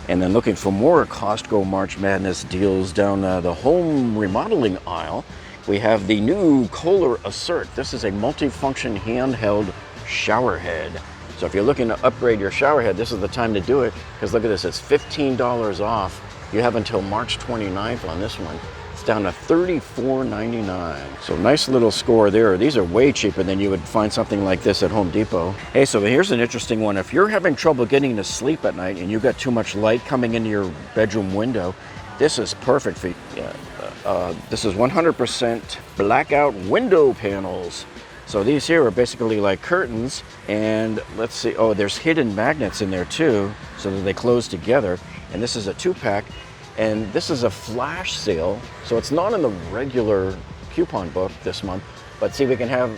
And then looking for more Costco March Madness deals down the home remodeling aisle, we have the new Kohler Assert. This is a multi-function handheld shower head. So if you're looking to upgrade your shower head, this is the time to do it, because look at this, it's $15 off. You have until March 29th on this one. It's down to $34.99. So nice little score there. These are way cheaper than you would find something like this at Home Depot. Hey, so here's an interesting one. If you're having trouble getting to sleep at night and you've got too much light coming into your bedroom window, this is perfect for you. This is 100% blackout window panels. So these here are basically like curtains, and let's see, oh, there's hidden magnets in there too, so that they close together. And this is a 2-pack, and this is a flash sale, so it's not in the regular coupon book this month, but see, we can have,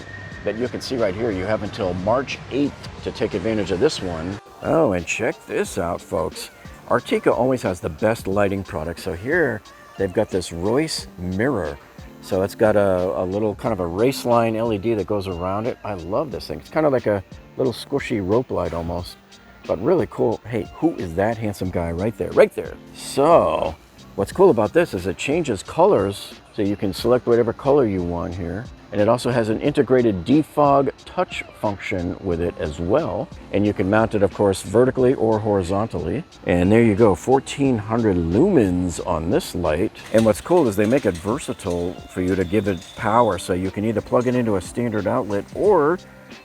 that you can see right here, you have until March 8th to take advantage of this one. Oh, and check this out, folks. Artika always has the best lighting products. So here, they've got this Royce mirror. So it's got a little kind of a race line LED that goes around it. I love this thing. It's kind of like a little squishy rope light almost, but really cool. Hey, who is that handsome guy right there? Right there. So what's cool about this is it changes colors. So you can select whatever color you want here. And it also has an integrated defog touch function with it as well. And you can mount it, of course, vertically or horizontally. And there you go, 1400 lumens on this light. And what's cool is they make it versatile for you to give it power. So you can either plug it into a standard outlet, or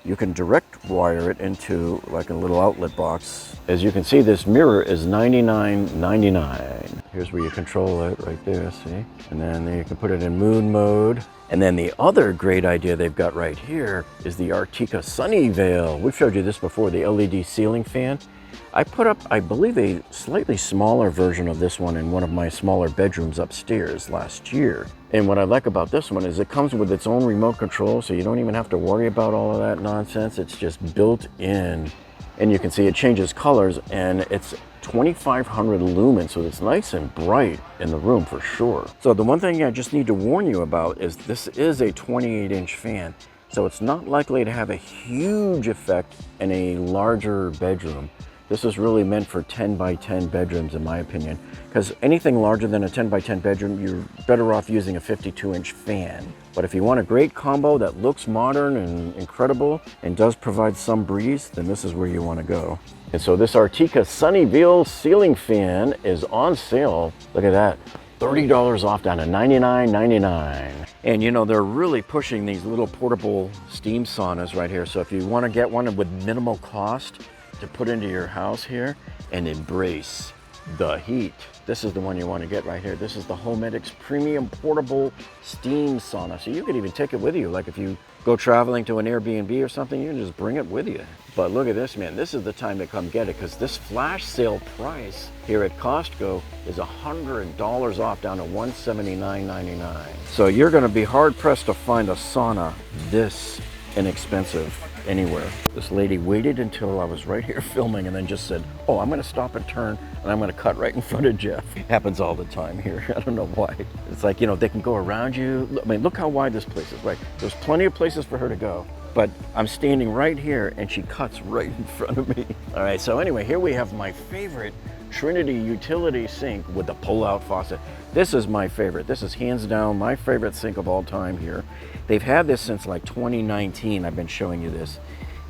you can direct wire it into like a little outlet box. As you can see, this mirror is $99.99. Here's where you control it right there, see? And then you can put it in mood mode. And then the other great idea they've got right here is the Artika Sunnyvale. We've showed you this before, the LED ceiling fan. I put up, I believe, a slightly smaller version of this one in one of my smaller bedrooms upstairs last year. And what I like about this one is it comes with its own remote control, so you don't even have to worry about all of that nonsense. It's just built in. And you can see it changes colors, and it's 2500 lumens, so it's nice and bright in the room for sure. So the one thing I just need to warn you about is this is a 28-inch fan, so it's not likely to have a huge effect in a larger bedroom. This is really meant for 10 by 10 bedrooms, in my opinion, because anything larger than a 10 by 10 bedroom, you're better off using a 52-inch fan. But if you want a great combo that looks modern and incredible and does provide some breeze, then this is where you want to go. And so this Artika Sunnyvale ceiling fan is on sale. Look at that. $30 off down to $99.99. And you know, they're really pushing these little portable steam saunas right here. So if you want to get one with minimal cost to put into your house here and embrace the heat, this is the one you want to get right here. This is the Homedics Premium Portable Steam Sauna. So you could even take it with you. Like if you go traveling to an Airbnb or something, you can just bring it with you. But look at this, man. This is the time to come get it, because this flash sale price here at Costco is $100 off down to $179.99. So you're going to be hard pressed to find a sauna this inexpensive anywhere. This lady waited until I was right here filming and then just said, oh, I'm going to stop and turn and I'm going to cut right in front of Jeff. It happens all the time here. I don't know why. It's like, you know, they can go around you. I mean, look how wide this place is, right? There's plenty of places for her to go, but I'm standing right here and she cuts right in front of me. All right, so anyway, here we have my favorite Trinity utility sink with the pull-out faucet. This is my favorite. This is hands down my favorite sink of all time here. They've had this since like 2019. I've been showing you this.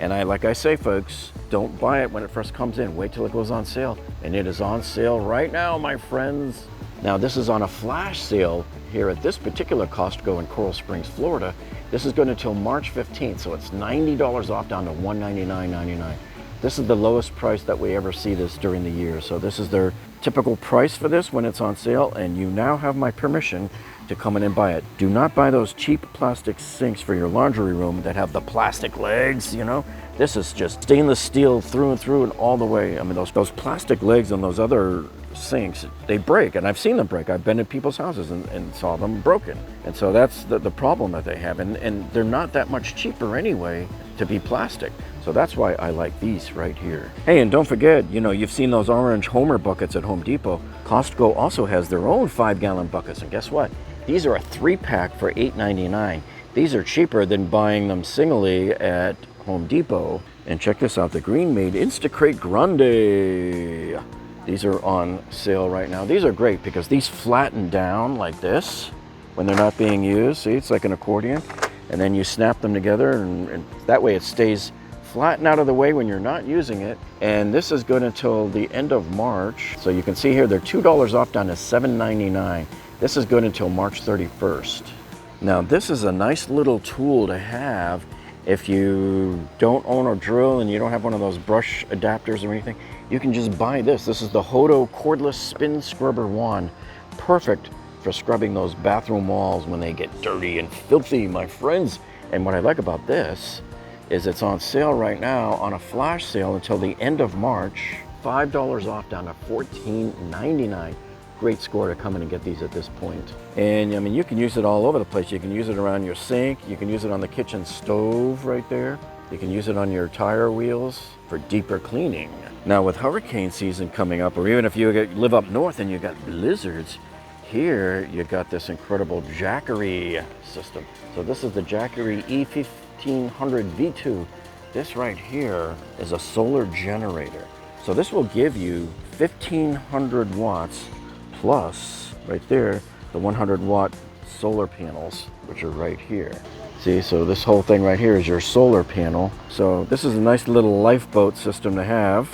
And like I say, folks, don't buy it when it first comes in. Wait till it goes on sale. And it is on sale right now, my friends. Now, this is on a flash sale here at this particular Costco in Coral Springs, Florida. This is going until March 15th, so it's $90 off down to $199.99. This is the lowest price that we ever see this during the year. So this is their typical price for this when it's on sale, and you now have my permission to come in and buy it. Do not buy those cheap plastic sinks for your laundry room that have the plastic legs, you know. This is just stainless steel through and through and all the way. I mean, those plastic legs on those other sinks, they break, and I've seen them break. I've been in people's houses and saw them broken. And so that's the problem that they have. And they're not that much cheaper anyway to be plastic. So that's why I like these right here. Hey, and don't forget, you know, you've seen those orange Homer buckets at Home Depot. Costco also has their own 5-gallon buckets, and guess what? These are a 3-pack for $8.99. These are cheaper than buying them singly at Home Depot. And check this out, the Green made InstaCrate Grande. These are on sale right now. These are great because these flatten down like this when they're not being used. See, it's like an accordion. And then you snap them together and that way it stays flat and out of the way when you're not using it. And this is good until the end of March. So you can see here, they're $2 off down to $7.99. This is good until March 31st. Now this is a nice little tool to have if you don't own a drill and you don't have one of those brush adapters or anything. You can just buy this. This is the Hodo cordless spin scrubber wand. Perfect for scrubbing those bathroom walls when they get dirty and filthy, my friends. And what I like about this is it's on sale right now on a flash sale until the end of March. $5 off down to $14.99. Great score to come in and get these at this point. And I mean, you can use it all over the place. You can use it around your sink. You can use it on the kitchen stove right there. You can use it on your tire wheels for deeper cleaning. Now with hurricane season coming up, or even if you live up north and you got blizzards, here you got this incredible Jackery system. So this is the Jackery E1500 V2. This right here is a solar generator. So this will give you 1,500 watts plus right there the 100-watt solar panels, which are right here. See, so this whole thing right here is your solar panel. So this is a nice little lifeboat system to have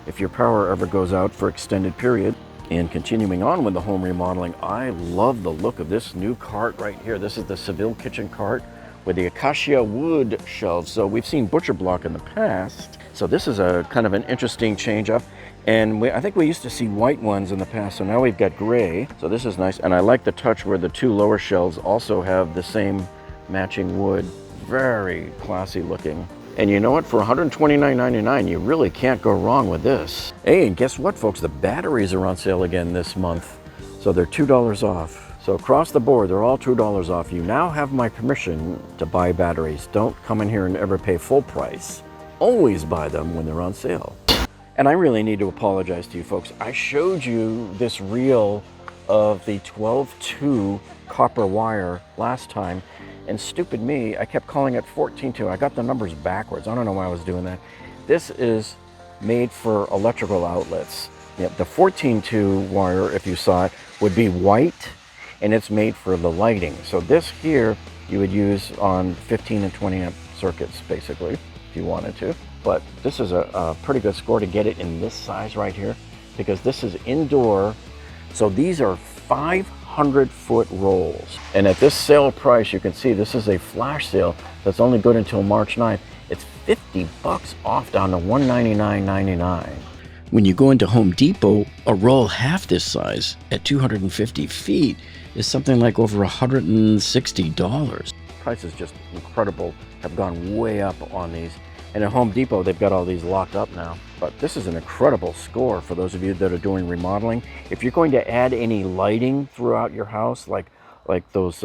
if your power ever goes out for extended period. And continuing on with the home remodeling, I love the look of this new cart right here. This is the Seville kitchen cart with the acacia wood shelves. So we've seen butcher block in the past. So this is a kind of an interesting change up. And I think we used to see white ones in the past, so now we've got gray. So this is nice. And I like the touch where the two lower shelves also have the same matching wood. Very classy looking. And you know what? For $129.99, you really can't go wrong with this. Hey, and guess what, folks? The batteries are on sale again this month. So they're $2 off. So across the board, they're all $2 off. You now have my permission to buy batteries. Don't come in here and ever pay full price. Always buy them when they're on sale. And I really need to apologize to you folks. I showed you this reel of the 12-2 copper wire last time, and stupid me, I kept calling it 14-2. I got the numbers backwards. I don't know why I was doing that. This is made for electrical outlets. Yep, the 14-2 wire, if you saw it, would be white, and it's made for the lighting. So this here, you would use on 15 and 20 amp circuits, basically, if you wanted to. But this is a pretty good score to get it in this size right here, because this is indoor. So these are 500-foot rolls. And at this sale price, you can see this is a flash sale that's only good until March 9th. It's $50 off down to $199.99. When you go into Home Depot, a roll half this size at 250 feet is something like over $160. Price is just incredible, have gone way up on these. And at Home Depot, they've got all these locked up now. But this is an incredible score for those of you that are doing remodeling. If you're going to add any lighting throughout your house, like those,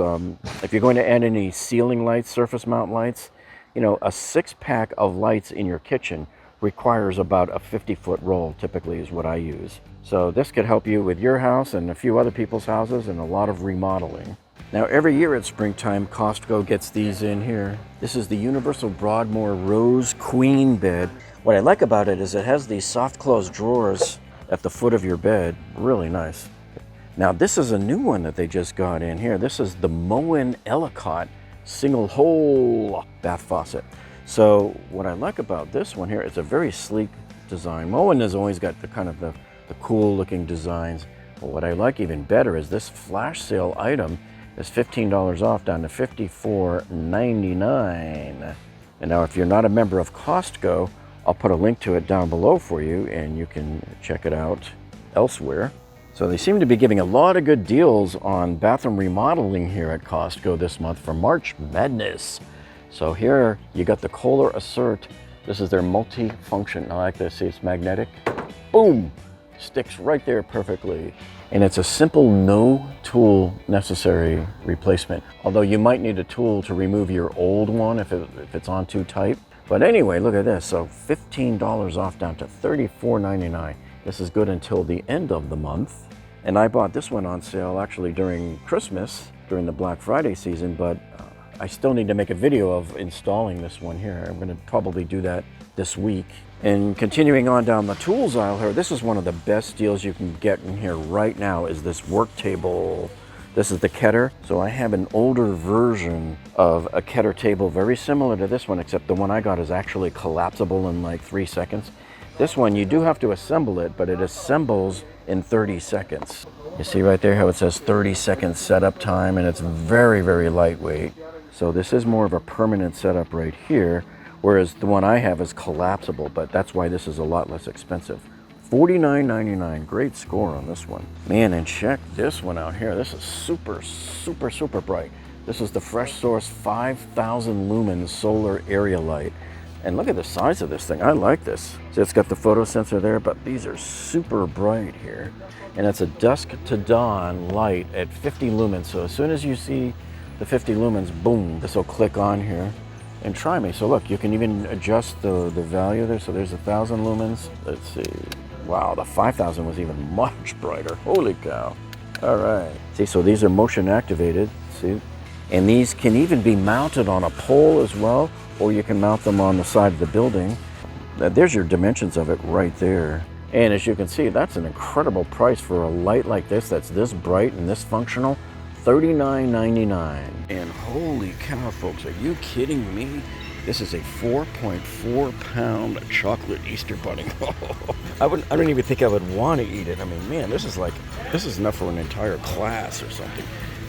if you're going to add any ceiling lights, surface mount lights, you know, a 6-pack of lights in your kitchen requires about a 50-foot roll, typically is what I use. So this could help you with your house and a few other people's houses and a lot of remodeling. Now every year at springtime, Costco gets these in here. This is the Universal Broadmore Rose Queen bed. What I like about it is it has these soft close drawers at the foot of your bed. Really nice. Now this is a new one that they just got in here. This is the Moen Ellicott single hole bath faucet. So what I like about this one here, it's a very sleek design. Moen has always got the kind of the cool looking designs. But what I like even better is this flash sale item is $15 off down to $54.99. And now if you're not a member of Costco, I'll put a link to it down below for you and you can check it out elsewhere. So they seem to be giving a lot of good deals on bathroom remodeling here at Costco this month for March Madness. So here you got the Kohler Assert. This is their multi-function. I like this, see it's magnetic. Boom, sticks right there perfectly. And it's a simple no tool necessary replacement. Although you might need a tool to remove your old one if it's on too tight. But anyway, look at this. So $15 off down to $34.99. This is good until the end of the month. And I bought this one on sale actually during Christmas, during the Black Friday season, but I still need to make a video of installing this one here. I'm gonna probably do that this week. And continuing on down the tools aisle here, this is one of the best deals you can get in here right now is this work table. This is the Keter. So I have an older version of a Keter table, very similar to this one, except the one I got is actually collapsible in like 3 seconds. This one, you do have to assemble it, but it assembles in 30 seconds. You see right there how it says 30-second setup time, and it's very, very lightweight. So this is more of a permanent setup right here, whereas the one I have is collapsible, but that's why this is a lot less expensive. $49.99, great score on this one. Man, and check this one out here. This is super, super, super bright. This is the Fresh Source 5,000 lumen solar area light. And look at the size of this thing. I like this. So it's got the photo sensor there, but these are super bright here. And it's a dusk to dawn light at 50 lumens. So as soon as you see the 50 lumens, boom, this will click on here and try me. So look, you can even adjust the value there. So there's 1,000 lumens. Let's see. Wow, the 5,000 was even much brighter. Holy cow. All right. See, so these are motion activated. See? And these can even be mounted on a pole as well, or you can mount them on the side of the building. There's your dimensions of it right there. And as you can see, that's an incredible price for a light like this that's this bright and this functional. $39.99. And holy cow, folks, are you kidding me? This is a 4.4 pound chocolate Easter bunny. I don't even think I would want to eat it. I mean, man, this is enough for an entire class or something.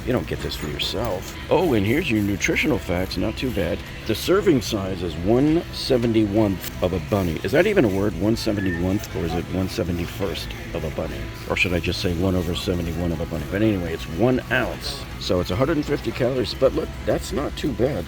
You don't get this for yourself. Oh, and here's your nutritional facts, not too bad. The serving size is 1/71th of a bunny. Is that even a word, 1/71th, or is it 1/71st of a bunny? Or should I just say 1/71 of a bunny? But anyway, it's 1 ounce. So it's 150 calories, but look, that's not too bad.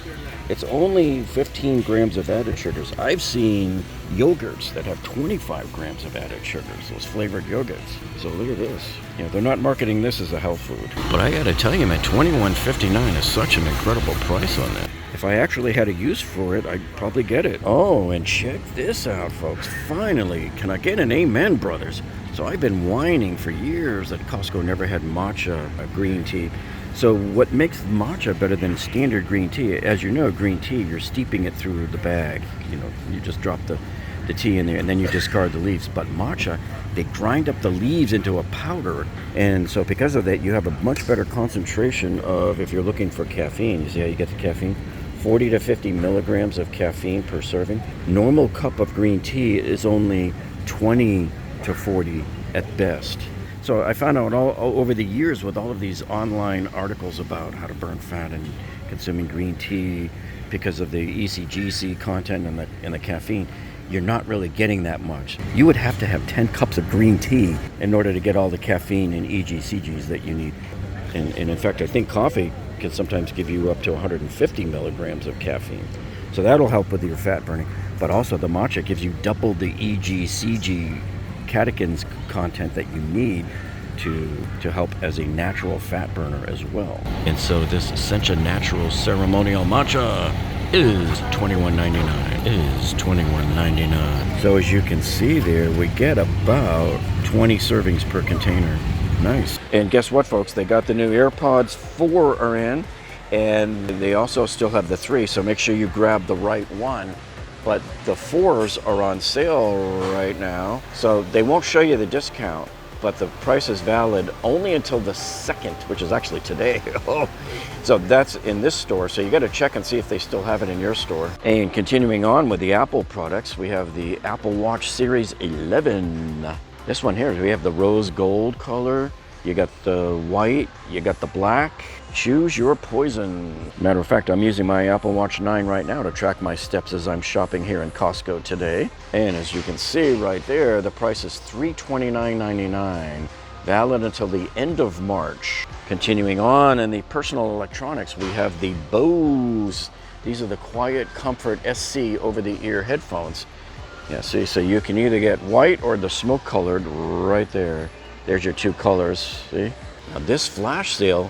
It's only 15 grams of added sugars. I've seen yogurts that have 25 grams of added sugars, those flavored yogurts. So look at this. You know, they're not marketing this as a health food. But I gotta tell you, man, $21.59 is such an incredible price on that. If I actually had a use for it, I'd probably get it. Oh, and check this out, folks. Finally, can I get an amen, brothers? So I've been whining for years that Costco never had matcha green tea. So what makes matcha better than standard green tea? As you know, green tea, you're steeping it through the bag. You know, you just drop the tea in there and then you discard the leaves. But matcha, they grind up the leaves into a powder. And so because of that, you have a much better concentration of, if you're looking for caffeine, you see how you get the caffeine? 40 to 50 milligrams of caffeine per serving. Normal cup of green tea is only 20 to 40 at best. So I found out all over the years with all of these online articles about how to burn fat and consuming green tea because of the ECGC content and the caffeine, you're not really getting that much. You would have to have 10 cups of green tea in order to get all the caffeine and EGCGs that you need. And in fact, I think coffee can sometimes give you up to 150 milligrams of caffeine. So that'll help with your fat burning. But also the matcha gives you double the EGCG catechins content that you need to help as a natural fat burner as well. And so this Sencha Natural Ceremonial Matcha is $21.99. So as you can see there, we get about 20 servings per container. Nice. And guess what, folks? They got the new AirPods 4 are in, and they also still have the 3, so make sure you grab the right one. But the 4s are on sale right now, so they won't show you the discount, but the price is valid only until the 2nd, which is actually today. So that's in this store, so you got to check and see if they still have it in your store. And continuing on with the Apple products, we have the Apple Watch Series 11. This one here, we have the rose gold color, you got the white, you got the black. Choose your poison. Matter of fact, I'm using my Apple Watch 9 right now to track my steps as I'm shopping here in Costco today. And as you can see right there, the price is $329.99, valid until the end of March. Continuing on in the personal electronics, we have the Bose. These are the Quiet Comfort SC over-the-ear headphones. Yeah, see, so you can either get white or the smoke colored right there. There's your 2 colors, see? Now this flash sale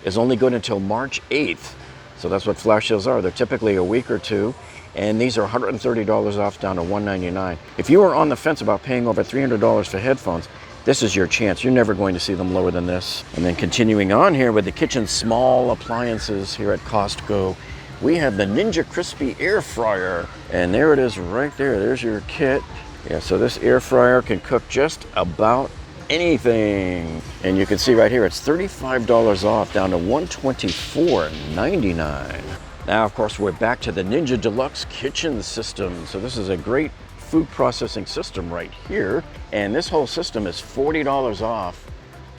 is only good until March 8th. So that's what flash sales are. They're typically a week or 2, and these are $130 off down to $199. If you are on the fence about paying over $300 for headphones, this is your chance. You're never going to see them lower than this. And then continuing on here with the kitchen small appliances here at Costco, we have the Ninja Crispy Air Fryer. And there it is right there. There's your kit. Yeah, so this air fryer can cook just about anything. And you can see right here, it's $35 off, down to $124.99. Now, of course, we're back to the Ninja Deluxe kitchen system. So this is a great food processing system right here. And this whole system is $40 off,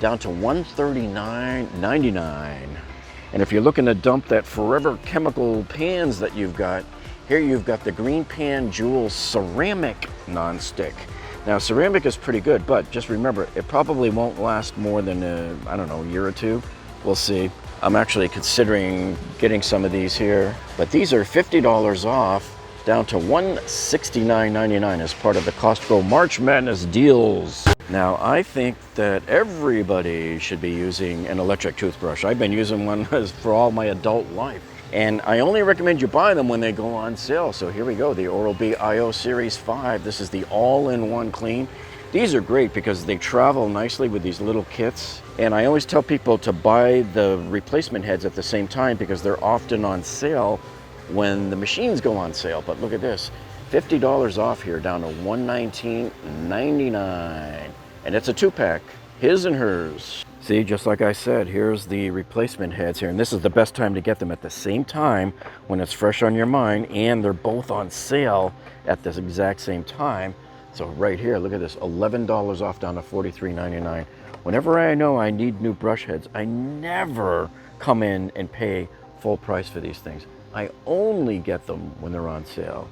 down to $139.99. And if you're looking to dump that forever chemical pans that you've got, here you've got the GreenPan Jewel ceramic nonstick. Now, ceramic is pretty good, but just remember, it probably won't last more than, I don't know, a year or two. We'll see. I'm actually considering getting some of these here, but these are $50 off, down to $169.99 as part of the Costco March Madness deals. Now, I think that everybody should be using an electric toothbrush. I've been using one for all my adult life. And I only recommend you buy them when they go on sale. So here we go, the Oral-B IO Series 5. This is the all-in-one clean. These are great because they travel nicely with these little kits. And I always tell people to buy the replacement heads at the same time because they're often on sale when the machines go on sale. But look at this, $50 off here, down to $119.99. And it's a 2-pack, his and hers. See, just like I said, here's the replacement heads here. And this is the best time to get them at the same time when it's fresh on your mind, and they're both on sale at this exact same time. So right here, look at this, $11 off, down to $43.99. Whenever I know I need new brush heads, I never come in and pay full price for these things. I only get them when they're on sale.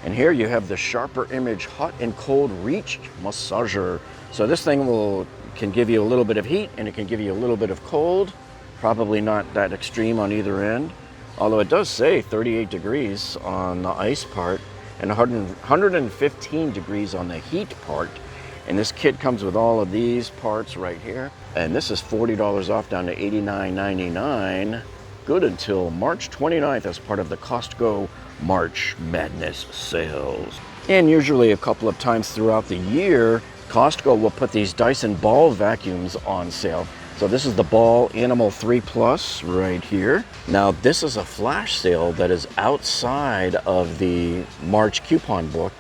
And here you have the Sharper Image Hot and Cold Reach Massager. So this thing can give you a little bit of heat and it can give you a little bit of cold. Probably not that extreme on either end. Although it does say 38 degrees on the ice part and 115 degrees on the heat part. And this kit comes with all of these parts right here. And this is $40 off, down to $89.99. Good until March 29th as part of the Costco March Madness sales. And usually a couple of times throughout the year, Costco will put these Dyson Ball vacuums on sale. So this is the Ball Animal 3 Plus right here. Now this is a flash sale that is outside of the March coupon book.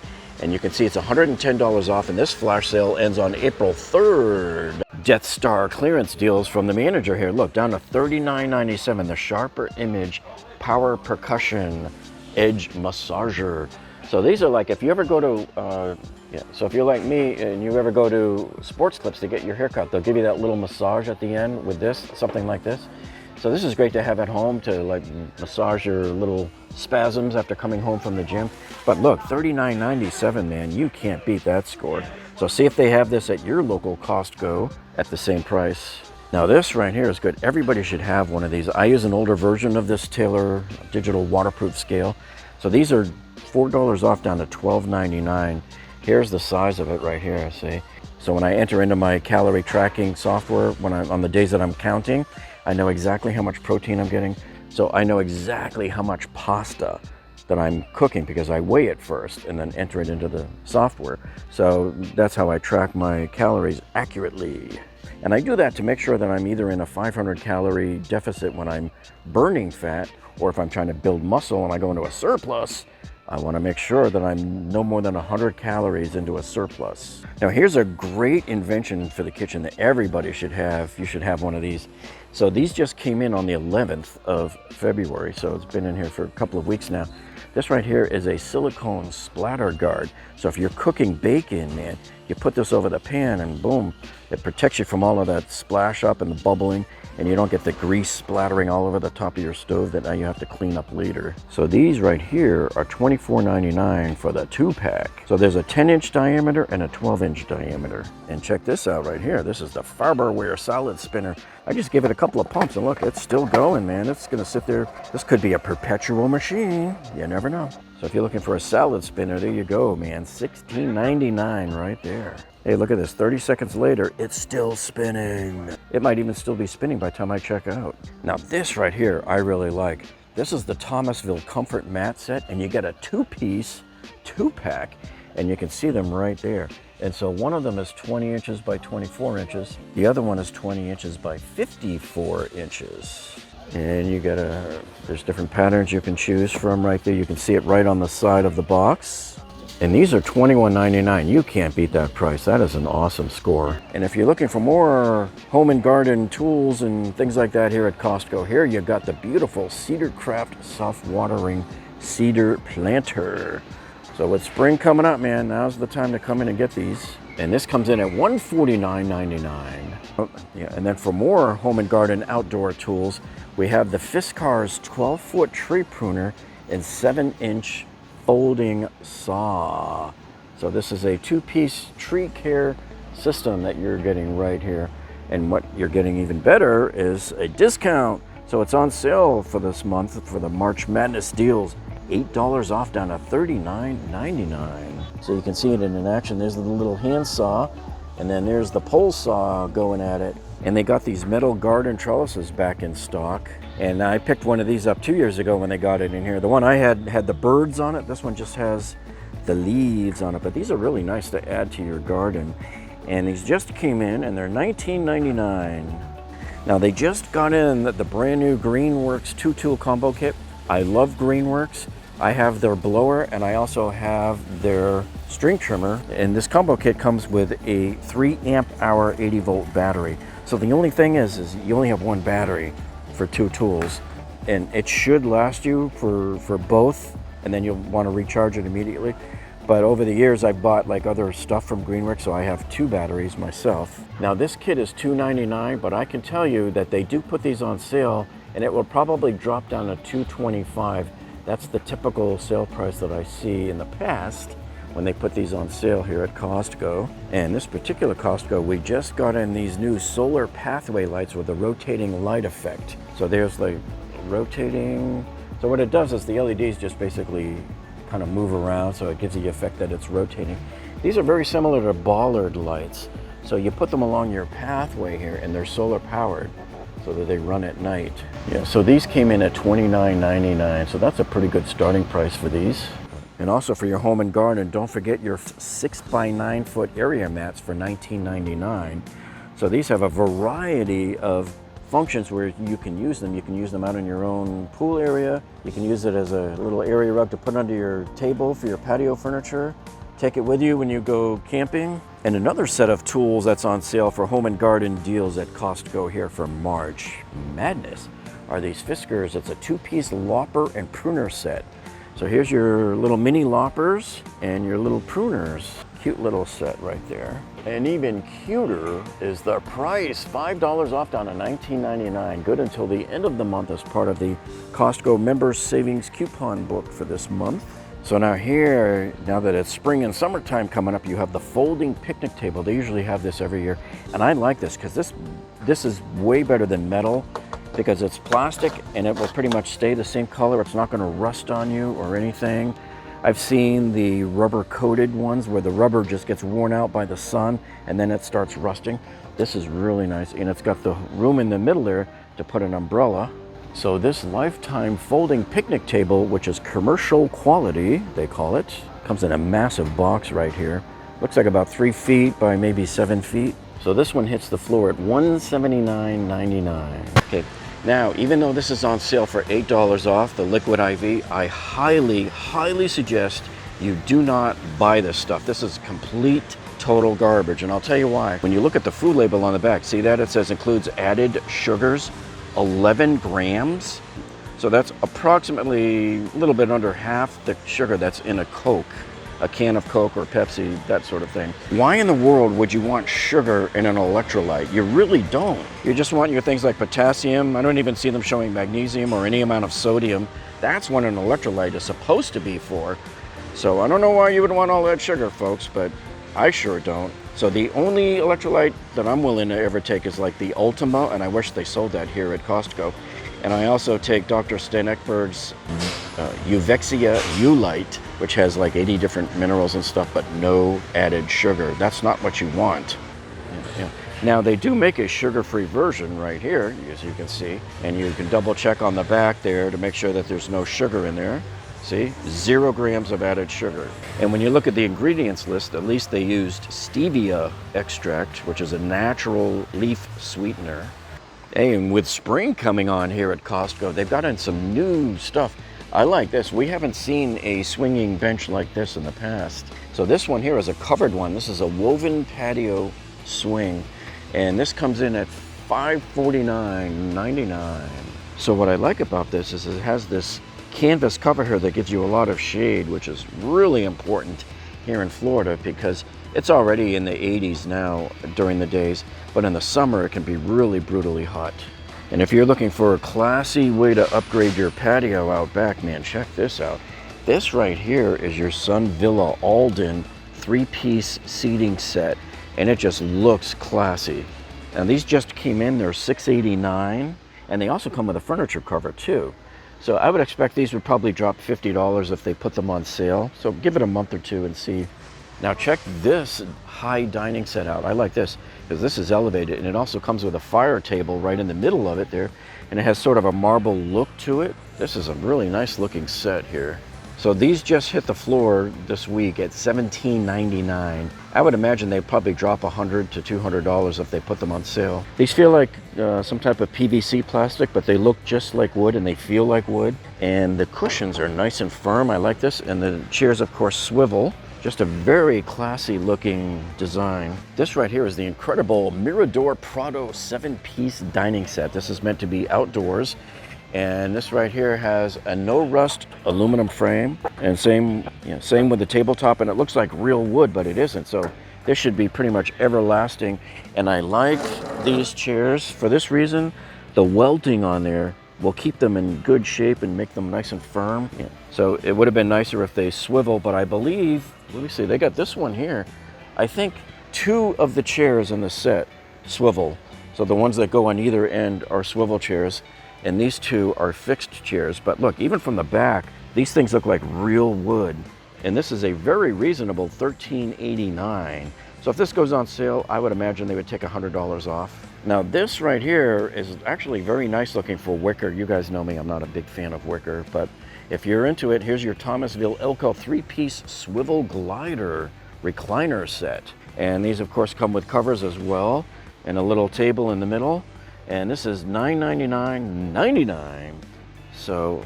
And you can see it's $110 off, and this flash sale ends on April 3rd. Death Star clearance deals from the manager here. Look, down to $39.97, the Sharper Image Power Percussion Edge Massager. So these are like, if you ever go to, so if you're like me and you ever go to Sports Clips to get your haircut, they'll give you that little massage at the end with this, something like this. So this is great to have at home to like massage your little spasms after coming home from the gym. But look, $39.97, man, you can't beat that score. So see if they have this at your local Costco at the same price. Now this right here is good. Everybody should have one of these. I use an older version of this Taylor digital waterproof scale. So these are $4 off, down to $12.99. Here's the size of it right here, see? So when I enter into my calorie tracking software, on the days that I'm counting, I know exactly how much protein I'm getting. So I know exactly how much pasta that I'm cooking because I weigh it first and then enter it into the software. So that's how I track my calories accurately. And I do that to make sure that I'm either in a 500 calorie deficit when I'm burning fat, or if I'm trying to build muscle and I go into a surplus, I want to make sure that I'm no more than 100 calories into a surplus. Now here's a great invention for the kitchen that everybody should have. You should have one of these. So these just came in on the 11th of February, so it's been in here for a couple of weeks now. This right here is a silicone splatter guard. So if you're cooking bacon, man, you put this over the pan and boom, it protects you from all of that splash up and the bubbling, and you don't get the grease splattering all over the top of your stove that now you have to clean up later. So these right here are $24.99 for the 2-pack. So there's a 10-inch diameter and a 12-inch diameter. And check this out right here. This is the Farberware salad spinner. I just give it a couple of pumps and look, it's still going, man. It's gonna sit there. This could be a perpetual machine. You never know. So if you're looking for a salad spinner, there you go, man. $16.99 right there. Hey, look at this, 30 seconds later, it's still spinning. It might even still be spinning by the time I check out. Now this right here, I really like. This is the Thomasville Comfort Mat Set, and you get a 2-piece 2-pack, and you can see them right there. And so one of them is 20 inches by 24 inches. The other one is 20 inches by 54 inches. And you get there's different patterns you can choose from right there. You can see it right on the side of the box. And these are $21.99. You can't beat that price. That is an awesome score. And if you're looking for more home and garden tools and things like that here at Costco, here you've got the beautiful Cedar Craft Soft Watering Cedar Planter. So with spring coming up, man, now's the time to come in and get these. And this comes in at $149.99. Oh, yeah, and then for more home and garden outdoor tools, we have the Fiskars 12-foot tree pruner and 7-inch folding saw. So this is a 2-piece tree care system that you're getting right here. And what you're getting even better is a discount. So it's on sale for this month for the March Madness deals. $8 off down to $39.99. So you can see it in action. There's the little hand saw, and then there's the pole saw going at it. And they got these metal garden trellises back in stock. And I picked one of these up 2 years ago when they got it in here. The one I had the birds on it. This one just has the leaves on it. But these are really nice to add to your garden. And these just came in, and they're $19.99. Now they just got in the brand new Greenworks 2-tool combo kit. I love Greenworks. I have their blower and I also have their string trimmer. And this combo kit comes with a 3 amp hour 80 volt battery. So the only thing is you only have one battery for 2 tools, and it should last you for both, and then you'll want to recharge it immediately. But over the years I've bought like other stuff from Greenworks, so I have 2 batteries myself. Now this kit is $2.99, but I can tell you that they do put these on sale, and it will probably drop down to $2.25. That's the typical sale price that I see in the past when they put these on sale here at Costco. And this particular Costco, we just got in these new solar pathway lights with a rotating light effect. So there's like rotating. So what it does is the LEDs just basically kind of move around, so it gives you the effect that it's rotating. These are very similar to bollard lights. So you put them along your pathway here, and they're solar powered, so that they run at night. Yeah, so these came in at $29.99, so that's a pretty good starting price for these. And also for your home and garden, don't forget your 6x9 foot area mats for $19.99. So these have a variety of functions where you can use them. You can use them out in your own pool area. You can use it as a little area rug to put under your table for your patio furniture. Take it with you when you go camping. And another set of tools that's on sale for home and garden deals at Costco here for March Madness are these Fiskars. It's a 2-piece lopper and pruner set. So here's your little mini loppers and your little pruners. Cute little set right there. And even cuter is the price, $5 off down to $19.99. Good until the end of the month as part of the Costco Members Savings Coupon book for this month. So now here, now that it's spring and summertime coming up, you have the folding picnic table. They usually have this every year. And I like this because this is way better than metal, because it's plastic and it will pretty much stay the same color. It's not gonna rust on you or anything. I've seen the rubber coated ones where the rubber just gets worn out by the sun and then it starts rusting. This is really nice, and it's got the room in the middle there to put an umbrella. So this lifetime folding picnic table, which is commercial quality, they call it, comes in a massive box right here. Looks like about 3 feet by maybe 7 feet. So this one hits the floor at $179.99. Okay. Now, even though this is on sale for $8 off, the Liquid IV, I highly, highly suggest you do not buy this stuff. This is complete, total garbage, and I'll tell you why. When you look at the food label on the back, see that? It says includes added sugars, 11 grams. So that's approximately a little bit under half the sugar that's in a Coke, a can of Coke or Pepsi, that sort of thing. Why in the world would you want sugar in an electrolyte? You really don't. You just want your things like potassium. I don't even see them showing magnesium or any amount of sodium. That's what an electrolyte is supposed to be for. So I don't know why you would want all that sugar, folks, but I sure don't. So the only electrolyte that I'm willing to ever take is like the Ultima, and I wish they sold that here at Costco. And I also take Dr. Sten Ekberg's Uvexia U-Lite, which has like 80 different minerals and stuff, but no added sugar. That's not what you want. Yeah. Now they do make a sugar-free version right here, as you can see, and you can double check on the back there to make sure that there's no sugar in there. See, 0 grams of added sugar. And when you look at the ingredients list, at least they used stevia extract, which is a natural leaf sweetener. Hey, and with spring coming on here at Costco, they've got in some new stuff. I like this. We haven't seen a swinging bench like this in the past. So this one here is a covered one. This is a woven patio swing, and this comes in at $549.99. So what I like about this is it has this canvas cover here that gives you a lot of shade, which is really important here in Florida because it's already in the 80s now during the days, but in the summer it can be really brutally hot. And if you're looking for a classy way to upgrade your patio out back, man, check this out. This right here is your Sun Villa Alden 3-piece seating set, and it just looks classy. And these just came in, they're $689, and they also come with a furniture cover too. So I would expect these would probably drop $50 if they put them on sale. So give it a month or two and see. Now check this high dining set out. I like this because this is elevated, and it also comes with a fire table right in the middle of it there, and it has sort of a marble look to it. This is a really nice looking set here. So these just hit the floor this week at $17.99. I would imagine they'd probably drop $100 to $200 if they put them on sale. These feel like some type of PVC plastic, but they look just like wood and they feel like wood. And the cushions are nice and firm. I like this. And the chairs, of course, swivel. Just a very classy looking design. This right here is the incredible Mirador Prado 7-piece dining set. This is meant to be outdoors. And this right here has a no rust aluminum frame, and same with the tabletop, and it looks like real wood, but it isn't. So this should be pretty much everlasting. And I like these chairs for this reason. The welting on there will keep them in good shape and make them nice and firm. Yeah. So it would have been nicer if they swivel, but I believe, let me see, they got this one here. I think 2 of the chairs in the set swivel. So the ones that go on either end are swivel chairs. And these 2 are fixed chairs. But look, even from the back, these things look like real wood. And this is a very reasonable $13.89. So if this goes on sale, I would imagine they would take $100 off. Now this right here is actually very nice looking for wicker. You guys know me, I'm not a big fan of wicker, but if you're into it, here's your Thomasville Elko 3-piece swivel glider recliner set. And these of course come with covers as well, and a little table in the middle. And this is $999.99. So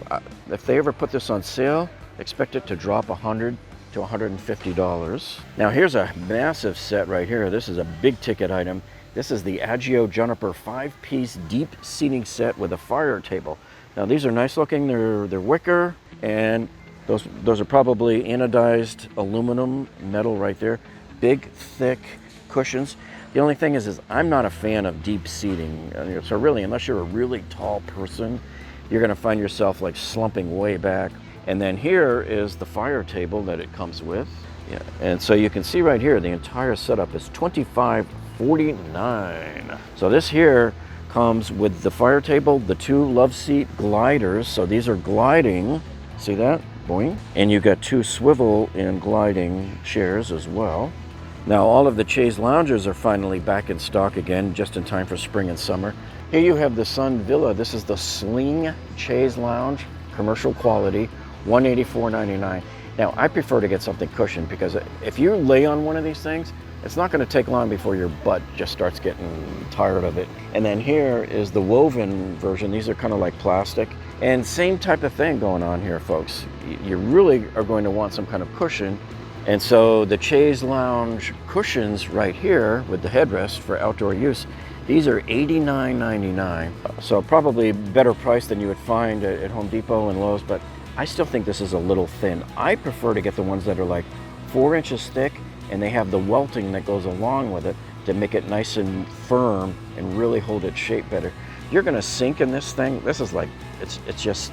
if they ever put this on sale, expect it to drop $100 to $150. Now here's a massive set right here. This is a big ticket item. This is the Agio Juniper 5-piece deep seating set with a fire table. Now these are nice looking. They're wicker, and those are probably anodized aluminum metal right there. Big, thick cushions. The only thing is I'm not a fan of deep seating. So really, unless you're a really tall person, you're gonna find yourself like slumping way back. And then here is the fire table that it comes with. Yeah. And so you can see right here, the entire setup is $25.49. So this here comes with the fire table, the 2 love seat gliders. So these are gliding, see that? Boing. And you got 2 swivel and gliding chairs as well. Now all of the chaise loungers are finally back in stock again, just in time for spring and summer. Here you have the Sun Villa. This is the Sling Chaise Lounge, commercial quality, $184.99. Now I prefer to get something cushioned because if you lay on one of these things, it's not going to take long before your butt just starts getting tired of it. And then here is the woven version. These are kind of like plastic. And same type of thing going on here, folks. You really are going to want some kind of cushion. And so the chaise lounge cushions right here with the headrest for outdoor use, these are $89.99. So probably better price than you would find at Home Depot and Lowe's, but I still think this is a little thin. I prefer to get the ones that are like 4 inches thick, and they have the welting that goes along with it to make it nice and firm and really hold its shape better. You're gonna sink in this thing. This is like, it's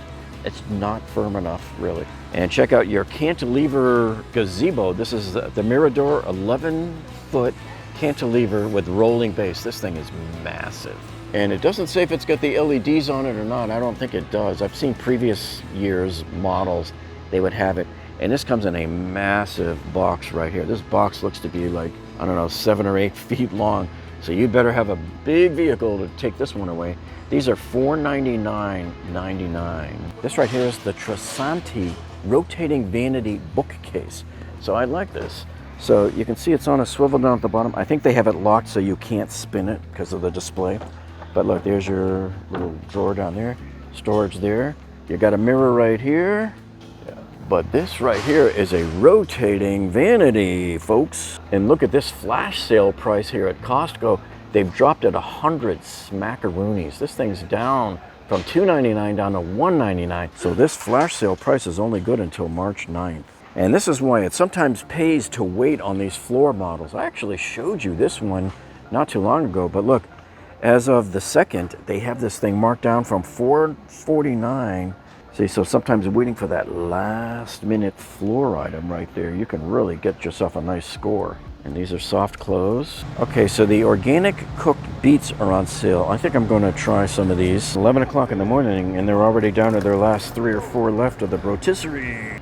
not firm enough, really. And check out your cantilever gazebo. This is the Mirador 11-foot cantilever with rolling base. This thing is massive. And it doesn't say if it's got the LEDs on it or not. I don't think it does. I've seen previous years' models, they would have it. And this comes in a massive box right here. This box looks to be like, I don't know, 7 or 8 feet long. So you better have a big vehicle to take this one away. These are $499.99. This right here is the Trasanti rotating vanity bookcase. So I like this. So you can see it's on a swivel down at the bottom. I think they have it locked so you can't spin it because of the display. But look, there's your little drawer down there, storage there. You got a mirror right here. But this right here is a rotating vanity, folks. And look at this flash sale price here at Costco. They've dropped it 100 smackaroonies. This thing's down from $2.99 down to $1.99. So this flash sale price is only good until March 9th. And this is why it sometimes pays to wait on these floor models. I actually showed you this one not too long ago, but look, as of the 2nd, they have this thing marked down from $449. See, so sometimes waiting for that last minute floor item right there, you can really get yourself a nice score. And these are soft close. Okay, so the organic cooked beets are on sale. I think I'm going to try some of these. 11 o'clock in the morning, and they're already down to their last 3 or 4 left of the rotisserie.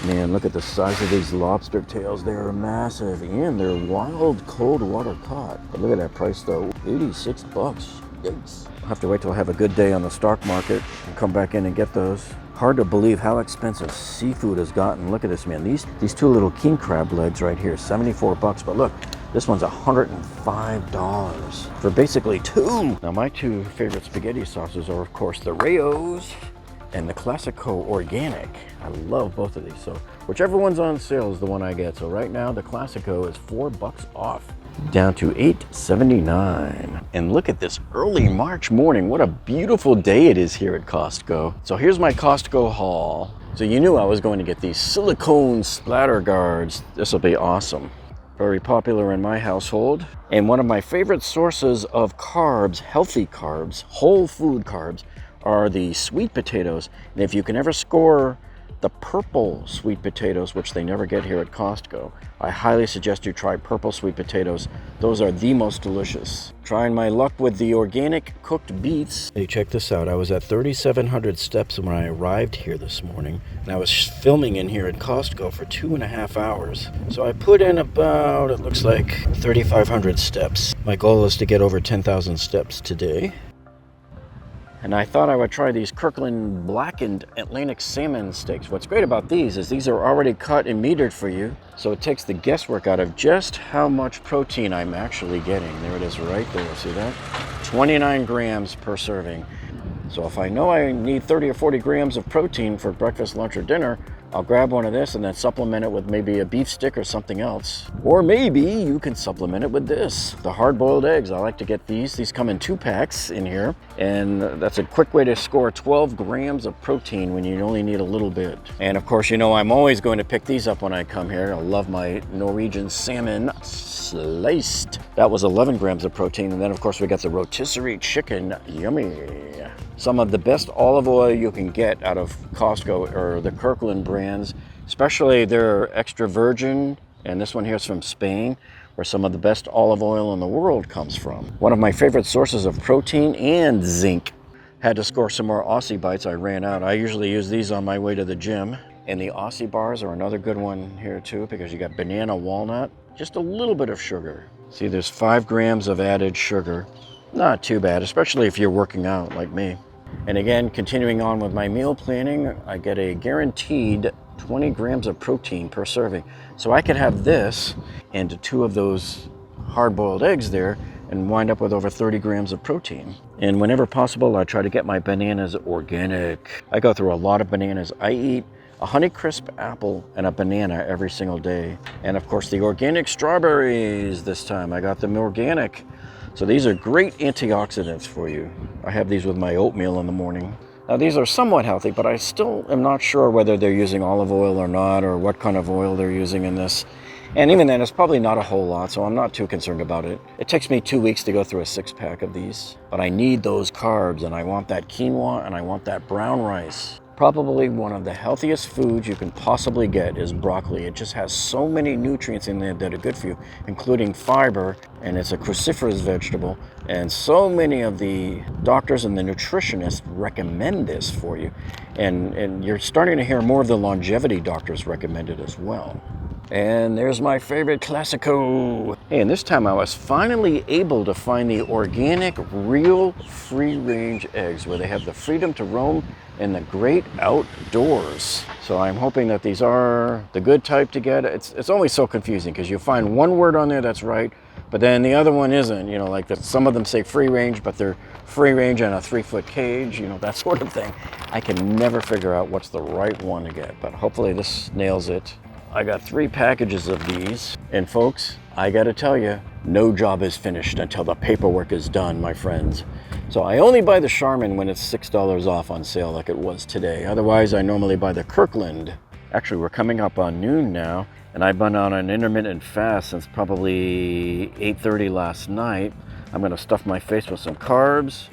Man, look at the size of these lobster tails. They are massive, and they're wild cold water caught. But look at that price though, 86 bucks. Yikes. I'll have to wait till I have a good day on the stock market and come back in and get those. Hard to believe how expensive seafood has gotten. Look at this, man. These 2 little king crab legs right here, 74 bucks. But look, this one's $105 for basically 2. Now, my 2 favorite spaghetti sauces are, of course, the Rayos and the Classico Organic. I love both of these. So whichever one's on sale is the one I get. So right now, the Classico is $4 off, down to $8.79. And look at this early March morning. What a beautiful day it is here at Costco. So here's my Costco haul. So you knew I was going to get these silicone splatter guards. This will be awesome. Very popular in my household. And one of my favorite sources of carbs, healthy carbs, whole food carbs, are the sweet potatoes. And if you can ever score the purple sweet potatoes, which they never get here at Costco, I highly suggest you try purple sweet potatoes. Those are the most delicious. Trying my luck with the organic cooked beets. Hey, check this out. I was at 3,700 steps when I arrived here this morning, and I was filming in here at Costco for 2.5 hours. So I put in about, it looks like 3,500 steps. My goal is to get over 10,000 steps today. And I thought I would try these Kirkland blackened Atlantic salmon steaks. What's great about these is these are already cut and metered for you, so it takes the guesswork out of just how much protein I'm actually getting. There it is right there, see that? 29 grams per serving. So if I know I need 30 or 40 grams of protein for breakfast, lunch, or dinner, I'll grab one of this and then supplement it with maybe a beef stick or something else. Or maybe you can supplement it with this, the hard-boiled eggs. I like to get these. These come in 2 packs in here, and that's a quick way to score 12 grams of protein when you only need a little bit. And of course, you know I'm always going to pick these up when I come here. I love my Norwegian salmon sliced. That was 11 grams of protein. And then of course we got the rotisserie chicken, yummy. Some of the best olive oil you can get out of Costco are the Kirkland brands, especially their extra virgin, and this one here is from Spain, where some of the best olive oil in the world comes from. One of my favorite sources of protein and zinc. Had to score some more Aussie bites, I ran out. I usually use these on my way to the gym. And the Aussie bars are another good one here too, because you got banana walnut, just a little bit of sugar. See, there's 5 grams of added sugar. Not too bad, especially if you're working out like me. And again, continuing on with my meal planning, I get a guaranteed 20 grams of protein per serving. So I could have this and 2 of those hard-boiled eggs there and wind up with over 30 grams of protein. And whenever possible, I try to get my bananas organic. I go through a lot of bananas. I eat a Honeycrisp apple and a banana every single day. And of course, the organic strawberries this time. I got them organic. So these are great antioxidants for you. I have these with my oatmeal in the morning. Now these are somewhat healthy, but I still am not sure whether they're using olive oil or not, or what kind of oil they're using in this. And even then, it's probably not a whole lot, so I'm not too concerned about it. It takes me 2 weeks to go through a 6-pack of these. But I need those carbs, and I want that quinoa, and I want that brown rice. Probably one of the healthiest foods you can possibly get is broccoli. It just has so many nutrients in there that are good for you, including fiber, and it's a cruciferous vegetable. And so many of the doctors and the nutritionists recommend this for you. And you're starting to hear more of the longevity doctors recommend it as well. And there's my favorite Classico. Hey, and this time I was finally able to find the organic, real, free-range eggs where they have the freedom to roam in the great outdoors. So I'm hoping that these are the good type to get. It's always so confusing because you find one word on there that's right, But then the other one isn't, you know, like some of them say free range, but they're free range and a 3-foot cage, you know, that sort of thing. I can never figure out what's the right one to get, but hopefully this nails it. I got 3 packages of these, and folks, I gotta tell you, no job is finished until the paperwork is done, my friends. So I only buy the Charmin when it's $6 off on sale like it was today. Otherwise, I normally buy the Kirkland. Actually, we're coming up on noon now, and I've been on an intermittent fast since probably 8:30 last night. I'm gonna stuff my face with some carbs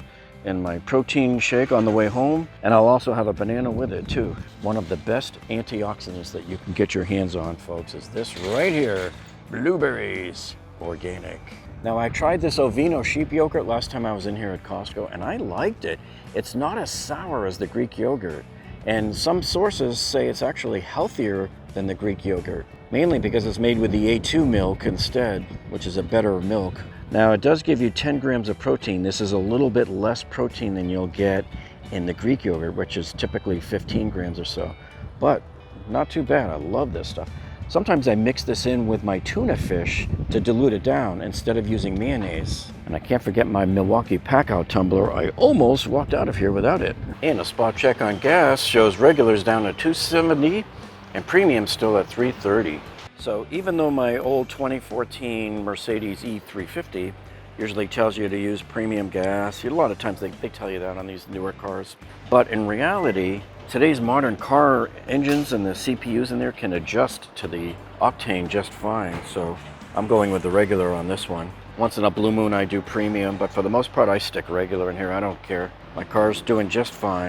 and my protein shake on the way home, and I'll also have a banana with it too. One of the best antioxidants that you can get your hands on, folks, is this right here, blueberries, organic. Now, I tried this Ovino sheep yogurt last time I was in here at Costco, and I liked it. It's not as sour as the Greek yogurt, and some sources say it's actually healthier than the Greek yogurt, mainly because it's made with the A2 milk instead, which is a better milk. Now, it does give you 10 grams of protein. This is a little bit less protein than you'll get in the Greek yogurt, which is typically 15 grams or so, but not too bad. I love this stuff. Sometimes I mix this in with my tuna fish to dilute it down instead of using mayonnaise. And I can't forget my Milwaukee Blackout tumbler. I almost walked out of here without it. And a spot check on gas shows regulars down at $2.70 and premium still at $3.30. So even though my old 2014 Mercedes E350 usually tells you to use premium gas, a lot of times they tell you that on these newer cars. But in reality, today's modern car engines and the CPUs in there can adjust to the octane just fine. So I'm going with the regular on this one. Once in a blue moon I do premium, but for the most part I stick regular in here. I don't care. My car's doing just fine.